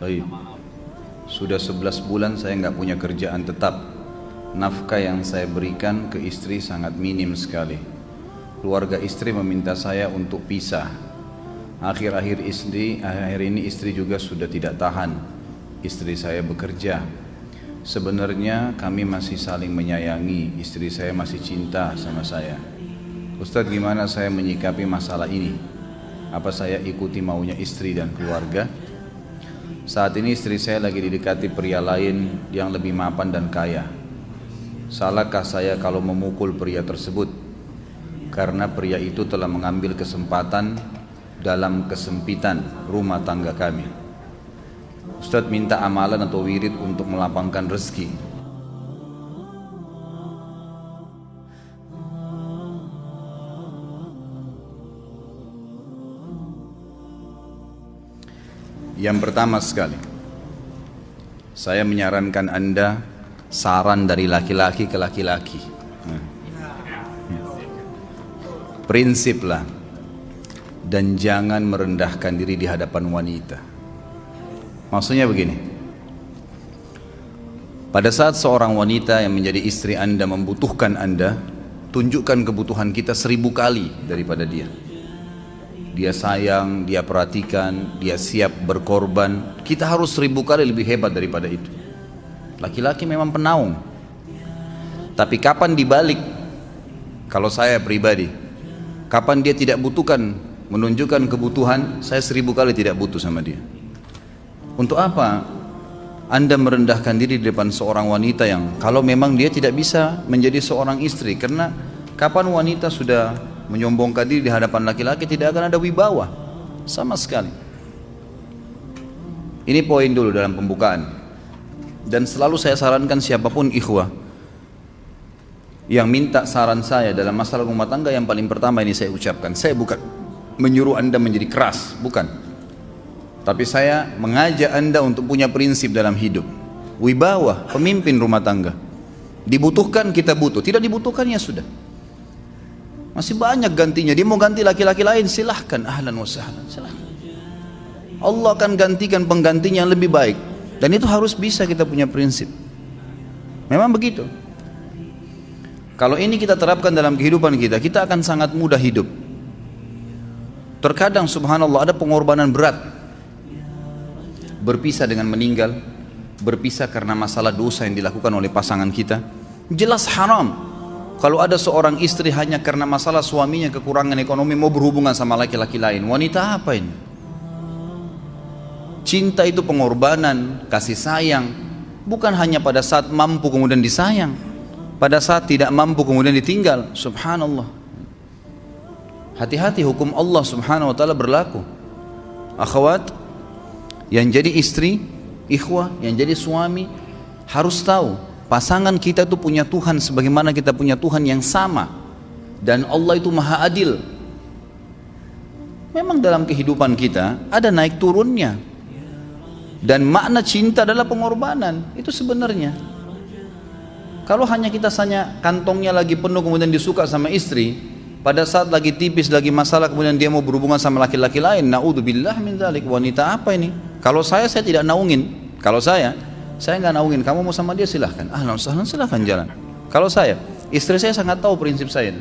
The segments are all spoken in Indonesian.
Baik. Sudah 11 bulan saya nggak punya kerjaan tetap. Nafkah yang saya berikan ke istri sangat minim sekali. Keluarga istri meminta saya untuk pisah. Akhir-akhir ini istri juga sudah tidak tahan. Istri saya bekerja. Sebenarnya kami masih saling menyayangi. Istri saya masih cinta sama saya. Ustadz, gimana saya menyikapi masalah ini? Apa saya ikuti maunya istri dan keluarga? Saat ini istri saya lagi didekati pria lain yang lebih mapan dan kaya. Salahkah saya kalau memukul pria tersebut? Karena pria itu telah mengambil kesempatan dalam kesempitan rumah tangga kami. Ustadz minta amalan atau wirid untuk melapangkan rezeki. Yang pertama sekali, saya menyarankan Anda saran dari laki-laki ke laki-laki. Prinsiplah dan jangan merendahkan diri di hadapan wanita. Maksudnya begini, pada saat seorang wanita yang menjadi istri Anda membutuhkan Anda, tunjukkan kebutuhan kita 1000 kali daripada dia. Dia sayang, dia perhatikan, dia siap berkorban. Kita harus 1000 kali lebih hebat daripada itu. Laki-laki memang penaung. Tapi kapan dibalik? Kalau saya pribadi, kapan dia tidak butuhkan, menunjukkan kebutuhan, saya 1000 kali tidak butuh sama dia. Untuk apa Anda merendahkan diri di depan seorang wanita yang kalau memang dia tidak bisa menjadi seorang istri? Karena kapan wanita sudah menyombongkan diri di hadapan laki-laki, tidak akan ada wibawa sama sekali. Ini poin dulu dalam pembukaan. Dan selalu saya sarankan siapapun ikhwah yang minta saran saya dalam masalah rumah tangga, yang paling pertama ini saya ucapkan, saya bukan menyuruh Anda menjadi keras, bukan. Tapi saya mengajak Anda untuk punya prinsip dalam hidup. Wibawa, pemimpin rumah tangga. Dibutuhkan kita butuh, tidak dibutuhkan ya sudah. Masih banyak gantinya. Dia mau ganti laki-laki lain, silahkan, ahlan wa sahlan, silahkan. Allah akan gantikan penggantinya yang lebih baik. Dan itu harus bisa kita punya prinsip. Memang begitu. Kalau ini kita terapkan dalam kehidupan kita, kita akan sangat mudah hidup. Terkadang subhanallah ada pengorbanan berat. Berpisah dengan meninggal, berpisah karena masalah dosa yang dilakukan oleh pasangan kita, jelas haram. Kalau ada seorang istri hanya karena masalah suaminya kekurangan ekonomi mau berhubungan sama laki-laki lain, wanita apa ini? Cinta itu pengorbanan, kasih sayang, bukan hanya pada saat mampu kemudian disayang, pada saat tidak mampu kemudian ditinggal. Subhanallah. Hati-hati, hukum Allah subhanahu wa ta'ala berlaku. Akhwat yang jadi istri, ikhwah yang jadi suami harus tahu pasangan kita itu punya Tuhan sebagaimana kita punya Tuhan yang sama. Dan Allah itu maha adil. Memang dalam kehidupan kita ada naik turunnya. Dan makna cinta adalah pengorbanan. Itu sebenarnya. Kalau hanya kita kantongnya lagi penuh kemudian disuka sama istri, pada saat lagi tipis, lagi masalah kemudian dia mau berhubungan sama laki-laki lain, na'udzubillah min dzalik. Wanita apa ini? Kalau saya tidak naungin. Kalau saya nggak naungin. Kamu mau sama dia silahkan, ahlan sahlan, silahkan jalan. Kalau saya, istri saya sangat tahu prinsip saya.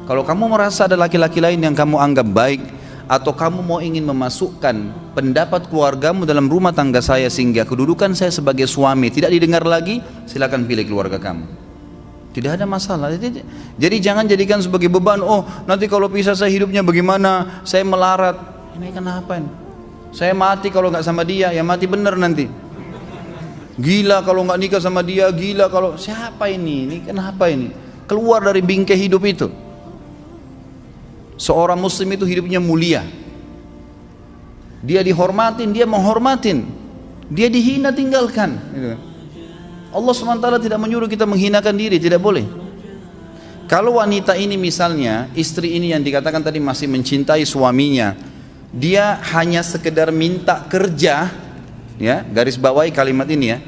Kalau kamu merasa ada laki-laki lain yang kamu anggap baik, atau kamu mau ingin memasukkan pendapat keluargamu dalam rumah tangga saya sehingga kedudukan saya sebagai suami tidak didengar lagi, silakan pilih keluarga kamu. Tidak ada masalah. Jadi jangan jadikan sebagai beban. Oh, nanti kalau pisah saya hidupnya bagaimana? Saya melarat. Ini kenapa ini? Saya mati kalau nggak sama dia, ya mati bener nanti. Gila kalau nggak nikah sama dia, gila kalau siapa ini? Ini kenapa ini? Keluar dari bingkai hidup itu. Seorang muslim itu hidupnya mulia. Dia dihormatin, dia menghormatin. Dia dihina, tinggalkan. Allah SWT tidak menyuruh kita menghinakan diri, tidak boleh. Kalau wanita ini misalnya, istri ini yang dikatakan tadi masih mencintai suaminya, dia hanya sekedar minta kerja, ya, garis bawahi kalimat ini ya.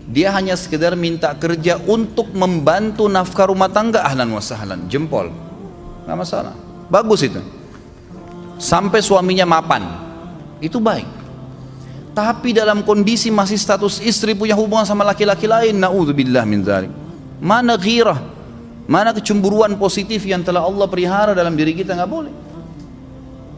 Dia hanya sekedar minta kerja untuk membantu nafkah rumah tangga, ahlan wa sahlan, jempol. Nggak masalah. Bagus itu. Sampai suaminya mapan. Itu baik. tapi dalam kondisi masih status istri punya hubungan sama laki-laki lain, naudzubillah min dzalik. Mana ghirah, mana kecemburuan positif yang telah Allah pelihara dalam diri kita? Nggak boleh.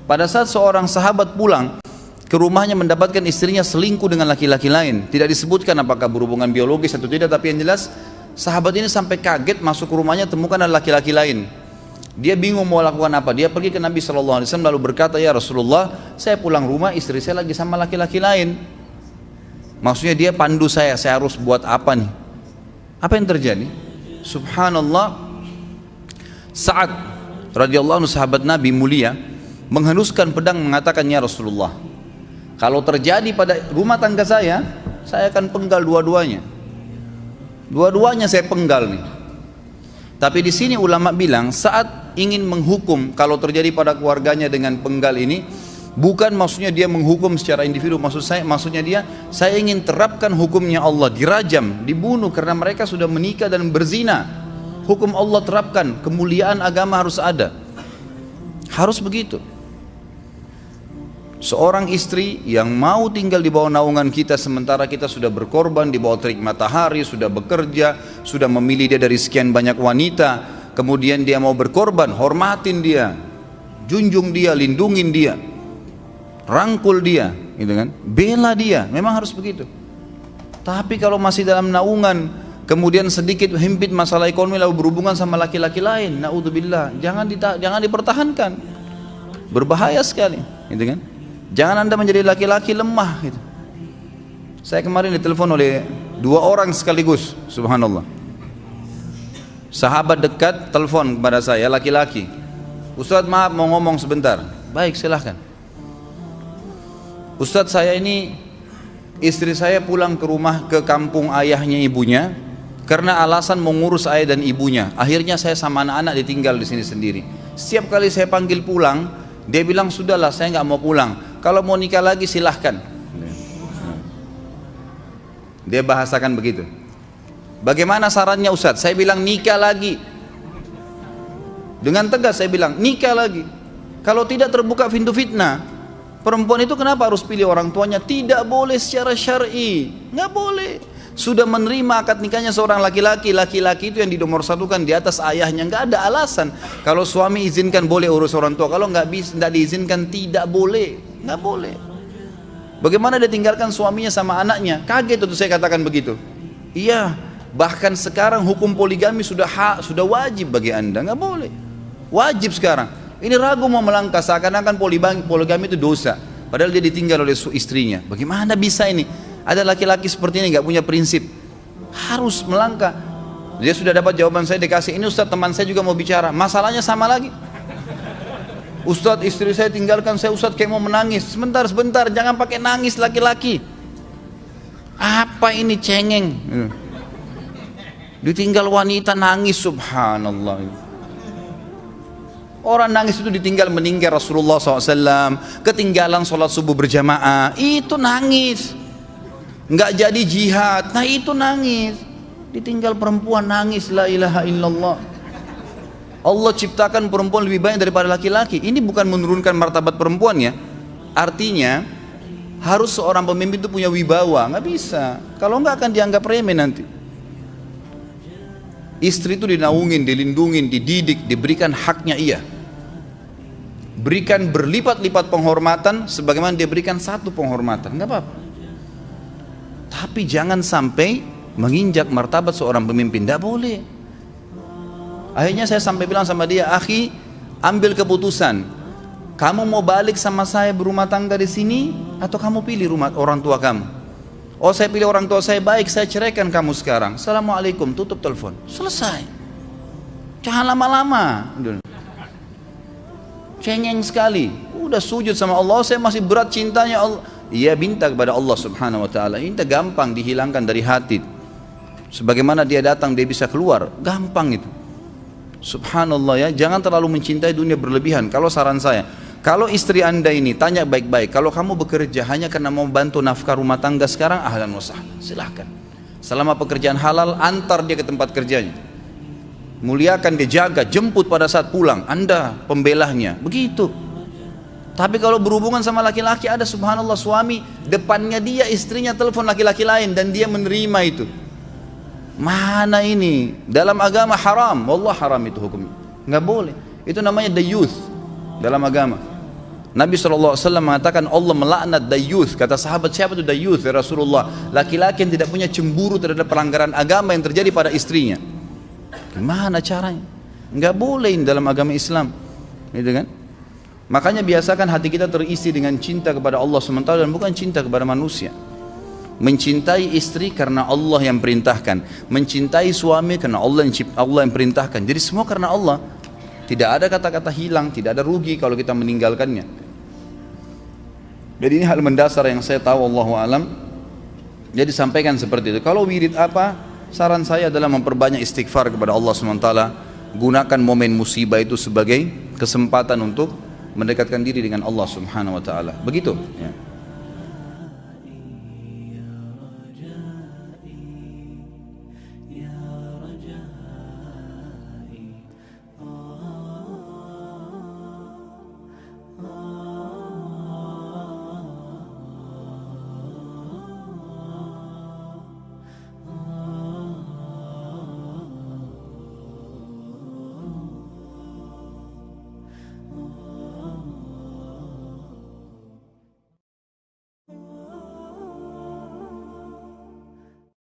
Pada saat seorang sahabat pulang ke rumahnya mendapatkan istrinya selingkuh dengan laki-laki lain, tidak disebutkan apakah berhubungan biologis atau tidak, tapi yang jelas sahabat ini sampai kaget, masuk ke rumahnya temukan ada laki-laki lain. Dia bingung mau lakukan apa. Dia pergi ke Nabi SAW lalu berkata, ya Rasulullah, saya pulang rumah istri saya lagi sama laki-laki lain. Maksudnya dia pandu saya harus buat apa nih? Apa yang terjadi? Subhanallah, Sa'ad radhiyallahu anhu sahabat Nabi mulia menghenuskan pedang mengatakan, ya Rasulullah, kalau terjadi pada rumah tangga saya akan penggal dua-duanya. Dua-duanya saya penggal nih. Tapi di sini ulama bilang saat ingin menghukum kalau terjadi pada keluarganya dengan penggal ini, bukan maksudnya dia menghukum secara individu, maksudnya saya ingin terapkan hukumnya Allah, dirajam, dibunuh karena mereka sudah menikah dan berzina. Hukum Allah terapkan, kemuliaan agama harus ada. Harus begitu. Seorang istri yang mau tinggal di bawah naungan kita sementara kita sudah berkorban di bawah terik matahari, sudah bekerja, sudah memilih dia dari sekian banyak wanita, kemudian dia mau berkorban, hormatin dia, junjung dia, lindungin dia, rangkul dia, gitu kan? Bela dia, memang harus begitu. Tapi kalau masih dalam naungan, kemudian sedikit himpit masalah ekonomi lalu berhubungan sama laki-laki lain, naudzubillah, jangan dipertahankan. Berbahaya sekali, gitu kan? Jangan Anda menjadi laki-laki lemah gitu. Saya kemarin ditelepon oleh 2 orang sekaligus, subhanallah. Sahabat dekat telepon kepada saya, laki-laki. Ustadz, maaf mau ngomong sebentar. Baik, silahkan. Ustadz, saya ini istri saya pulang ke rumah ke kampung ayahnya ibunya karena alasan mengurus ayah dan ibunya. Akhirnya saya sama anak-anak ditinggal di sini sendiri. Setiap kali saya panggil pulang, dia bilang sudahlah saya nggak mau pulang. Kalau mau nikah lagi silahkan. Dia bahasakan begitu. Bagaimana sarannya Ustadz? Saya bilang nikah lagi. Dengan tegas saya bilang nikah lagi. Kalau tidak terbuka pintu fitnah. Perempuan itu kenapa harus pilih orang tuanya? Tidak boleh secara syar'i. Nggak boleh. Sudah menerima akad nikahnya seorang laki-laki, laki-laki itu yang dinomorsatukan di atas ayahnya, nggak ada alasan. Kalau suami izinkan boleh urus orang tua, kalau nggak diizinkan tidak boleh, nggak boleh. Bagaimana dia tinggalkan suaminya sama anaknya? Kaget itu saya katakan begitu. Iya, bahkan sekarang hukum poligami sudah wajib bagi Anda, nggak boleh. Wajib sekarang. Ini ragu mau melangkah seakan-akan poligami itu dosa, padahal dia ditinggal oleh istrinya. Bagaimana bisa ini? Ada laki-laki seperti ini nggak punya prinsip, harus melangkah. Dia sudah dapat jawaban saya dikasih ini, Ustadz teman saya juga mau bicara, masalahnya sama lagi. Ustadz istri saya tinggalkan saya, Ustadz kayak mau menangis. Sebentar, jangan pakai nangis laki-laki. Apa ini cengeng? Ditinggal wanita nangis, subhanallah. Orang nangis itu ditinggal meninggal Rasulullah SAW, ketinggalan sholat subuh berjamaah, itu nangis. Nggak jadi jihad, nah itu nangis. Ditinggal perempuan nangis, la ilaha illallah. Allah ciptakan perempuan lebih banyak daripada laki-laki. Ini bukan menurunkan martabat perempuan ya. Artinya harus seorang pemimpin itu punya wibawa. Nggak bisa, kalau nggak akan dianggap remeh nanti. Istri itu dinaungin, dilindungin, dididik, diberikan haknya ia. Berikan berlipat-lipat penghormatan sebagaimana dia berikan satu penghormatan, nggak apa-apa. Tapi jangan sampai menginjak martabat seorang pemimpin, tidak boleh. Akhirnya saya sampai bilang sama dia, akhi, ambil keputusan. Kamu mau balik sama saya berumah tangga di sini, atau kamu pilih rumah orang tua kamu? Oh, saya pilih orang tua saya, baik, saya ceraikan kamu sekarang. Assalamualaikum, tutup telepon, selesai. Jangan lama-lama. Cengeng sekali. Udah sujud sama Allah, saya masih berat cintanya Allah. Ia minta kepada Allah subhanahu wa ta'ala, minta gampang dihilangkan dari hati. Sebagaimana dia datang dia bisa keluar, gampang itu. Subhanallah ya, jangan terlalu mencintai dunia berlebihan. Kalau saran saya, kalau istri Anda ini tanya baik-baik, kalau kamu bekerja hanya karena mau bantu nafkah rumah tangga sekarang, ahlan wa sahlan, silahkan. Selama pekerjaan halal, antar dia ke tempat kerjanya, muliakan dia, jaga, jemput pada saat pulang, Anda pembelahnya, begitu. Tapi kalau berhubungan sama laki-laki, ada subhanallah suami depannya dia istrinya telepon laki-laki lain dan dia menerima itu. Mana ini? Dalam agama haram, wallah haram itu hukumnya. Nggak boleh. Itu namanya dayuth dalam agama. Nabi SAW mengatakan Allah melaknat dayuth. Kata sahabat, siapa itu dayuth ya Rasulullah? Laki-laki yang tidak punya cemburu terhadap pelanggaran agama yang terjadi pada istrinya. Gimana caranya? Nggak boleh dalam agama Islam, gitu kan? Makanya biasakan hati kita terisi dengan cinta kepada Allah SWT dan bukan cinta kepada manusia. Mencintai istri karena Allah yang perintahkan, mencintai suami karena Allah yang perintahkan. Jadi semua karena Allah. Tidak ada kata-kata hilang, tidak ada rugi kalau kita meninggalkannya. Jadi ini hal mendasar yang saya tahu, Allahu alam. Jadi sampaikan seperti itu. Kalau wirid apa? Saran saya adalah memperbanyak istighfar kepada Allah SWT. Gunakan momen musibah itu sebagai kesempatan untuk mendekatkan diri dengan Allah Subhanahu wa taala. Begitu ya.